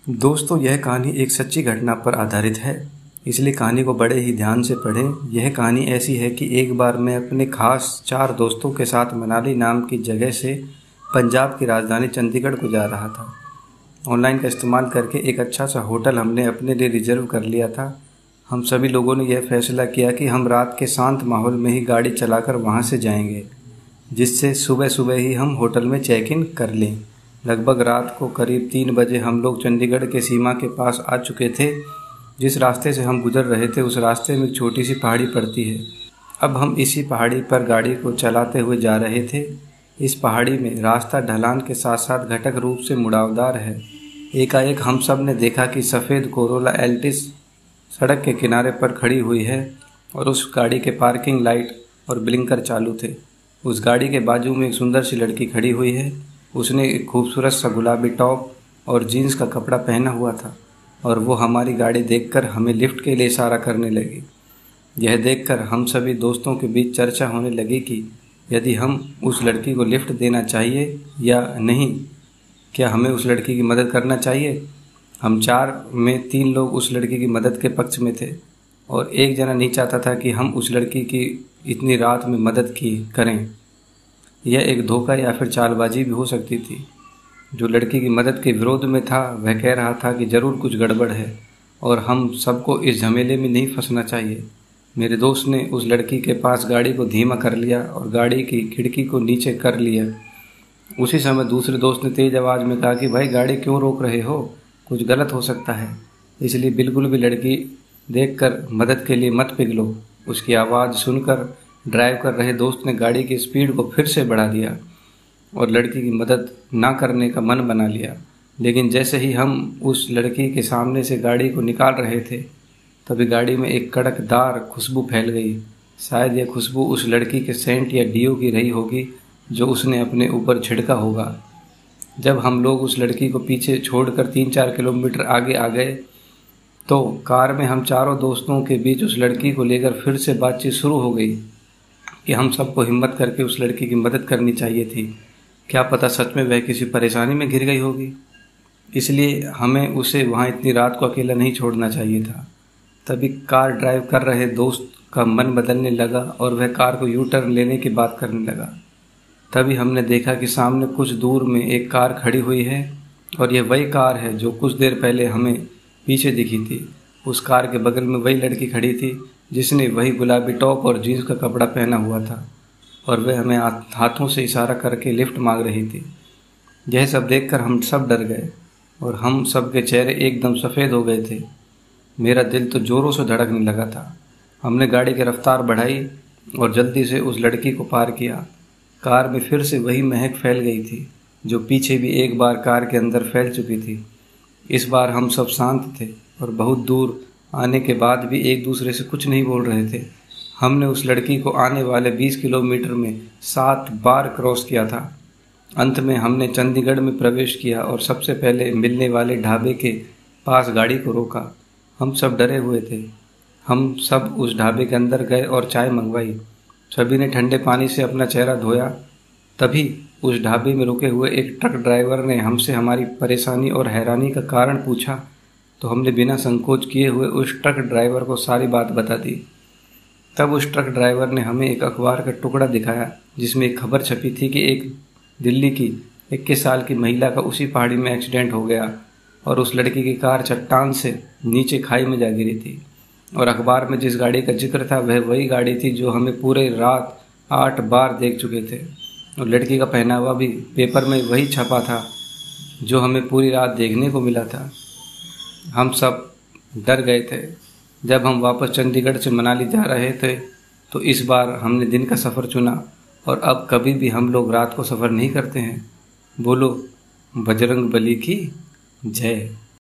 दोस्तों, यह कहानी एक सच्ची घटना पर आधारित है, इसलिए कहानी को बड़े ही ध्यान से पढ़ें। यह कहानी ऐसी है कि एक बार मैं अपने खास 4 दोस्तों के साथ मनाली नाम की जगह से पंजाब की राजधानी चंडीगढ़ को जा रहा था। ऑनलाइन का इस्तेमाल करके एक अच्छा सा होटल हमने अपने लिए रिजर्व कर लिया था। हम सभी लोगों ने यह फैसला किया कि हम रात के शांत माहौल में ही गाड़ी चलाकर वहाँ से जाएंगे, जिससे सुबह सुबह ही हम होटल में चेक इन कर लें। लगभग रात को करीब 3 बजे हम लोग चंडीगढ़ के सीमा के पास आ चुके थे। जिस रास्ते से हम गुजर रहे थे उस रास्ते में एक छोटी सी पहाड़ी पड़ती है। अब हम इसी पहाड़ी पर गाड़ी को चलाते हुए जा रहे थे। इस पहाड़ी में रास्ता ढलान के साथ साथ घटक रूप से मुड़ावदार है। एकाएक हम सब ने देखा कि सफ़ेद कोरोला एल्टिस सड़क के किनारे पर खड़ी हुई है और उस गाड़ी के पार्किंग लाइट और ब्लिंकर चालू थे। उस गाड़ी के बाजू में एक सुंदर सी लड़की खड़ी हुई है। उसने एक खूबसूरत सा गुलाबी टॉप और जीन्स का कपड़ा पहना हुआ था और वो हमारी गाड़ी देखकर हमें लिफ्ट के लिए इशारा करने लगी। यह देखकर हम सभी दोस्तों के बीच चर्चा होने लगी कि यदि हम उस लड़की को लिफ्ट देना चाहिए या नहीं, क्या हमें उस लड़की की मदद करना चाहिए। हम 4 में 3 लोग उस लड़की की मदद के पक्ष में थे और एक जना नहीं चाहता था कि हम उस लड़की की इतनी रात में मदद करें। यह एक धोखा या फिर चालबाजी भी हो सकती थी। जो लड़की की मदद के विरोध में था वह कह रहा था कि ज़रूर कुछ गड़बड़ है और हम सबको इस झमेले में नहीं फंसना चाहिए। मेरे दोस्त ने उस लड़की के पास गाड़ी को धीमा कर लिया और गाड़ी की खिड़की को नीचे कर लिया। उसी समय दूसरे दोस्त ने तेज़ आवाज़ में कहा कि भाई, गाड़ी क्यों रोक रहे हो, कुछ गलत हो सकता है, इसलिए बिल्कुल भी लड़की देखकर मदद के लिए मत पिघलो। उसकी आवाज़ सुनकर ड्राइव कर रहे दोस्त ने गाड़ी की स्पीड को फिर से बढ़ा दिया और लड़की की मदद ना करने का मन बना लिया। लेकिन जैसे ही हम उस लड़की के सामने से गाड़ी को निकाल रहे थे तभी गाड़ी में एक कड़कदार खुशबू फैल गई। शायद यह खुशबू उस लड़की के सेंट या डीओ की रही होगी जो उसने अपने ऊपर छिड़का होगा। जब हम लोग उस लड़की को पीछे छोड़कर 3-4 किलोमीटर आगे आ गए तो कार में हम चारों दोस्तों के बीच उस लड़की को लेकर फिर से बातचीत शुरू हो गई कि हम सबको हिम्मत करके उस लड़की की मदद करनी चाहिए थी। क्या पता सच में वह किसी परेशानी में घिर गई होगी, इसलिए हमें उसे वहाँ इतनी रात को अकेला नहीं छोड़ना चाहिए था। तभी कार ड्राइव कर रहे दोस्त का मन बदलने लगा और वह कार को यू टर्न लेने की बात करने लगा। तभी हमने देखा कि सामने कुछ दूर में एक कार खड़ी हुई है और यह वही कार है जो कुछ देर पहले हमें पीछे दिखी थी। उस कार के बगल में वही लड़की खड़ी थी जिसने वही गुलाबी टॉप और जीन्स का कपड़ा पहना हुआ था और वह हमें हाथों से इशारा करके लिफ्ट मांग रही थी। यह सब देखकर हम सब डर गए और हम सब के चेहरे एकदम सफ़ेद हो गए थे। मेरा दिल तो ज़ोरों से धड़कने लगा था। हमने गाड़ी की रफ्तार बढ़ाई और जल्दी से उस लड़की को पार किया। कार में फिर से वही महक फैल गई थी जो पीछे भी एक बार कार के अंदर फैल चुकी थी। इस बार हम सब शांत थे और बहुत दूर आने के बाद भी एक दूसरे से कुछ नहीं बोल रहे थे। हमने उस लड़की को आने वाले 20 किलोमीटर में 7 बार क्रॉस किया था। अंत में हमने चंडीगढ़ में प्रवेश किया और सबसे पहले मिलने वाले ढाबे के पास गाड़ी को रोका। हम सब डरे हुए थे। हम सब उस ढाबे के अंदर गए और चाय मंगवाई। सभी ने ठंडे पानी से अपना चेहरा धोया। तभी उस ढाबे में रुके हुए एक ट्रक ड्राइवर ने हमसे हमारी परेशानी और हैरानी का कारण पूछा तो हमने बिना संकोच किए हुए उस ट्रक ड्राइवर को सारी बात बता दी। तब उस ट्रक ड्राइवर ने हमें एक अखबार का टुकड़ा दिखाया जिसमें एक खबर छपी थी कि एक दिल्ली की 21 साल की महिला का उसी पहाड़ी में एक्सीडेंट हो गया और उस लड़की की कार चट्टान से नीचे खाई में जा गिरी थी। और अखबार में जिस गाड़ी का जिक्र था वह वही गाड़ी थी जो हमें पूरे रात 8 बार देख चुके थे और लड़की का पहनावा भी पेपर में वही छपा था जो हमें पूरी रात देखने को मिला था। हम सब डर गए थे। जब हम वापस चंडीगढ़ से मनाली जा रहे थे तो इस बार हमने दिन का सफ़र चुना और अब कभी भी हम लोग रात को सफ़र नहीं करते हैं। बोलो बजरंग बली की जय।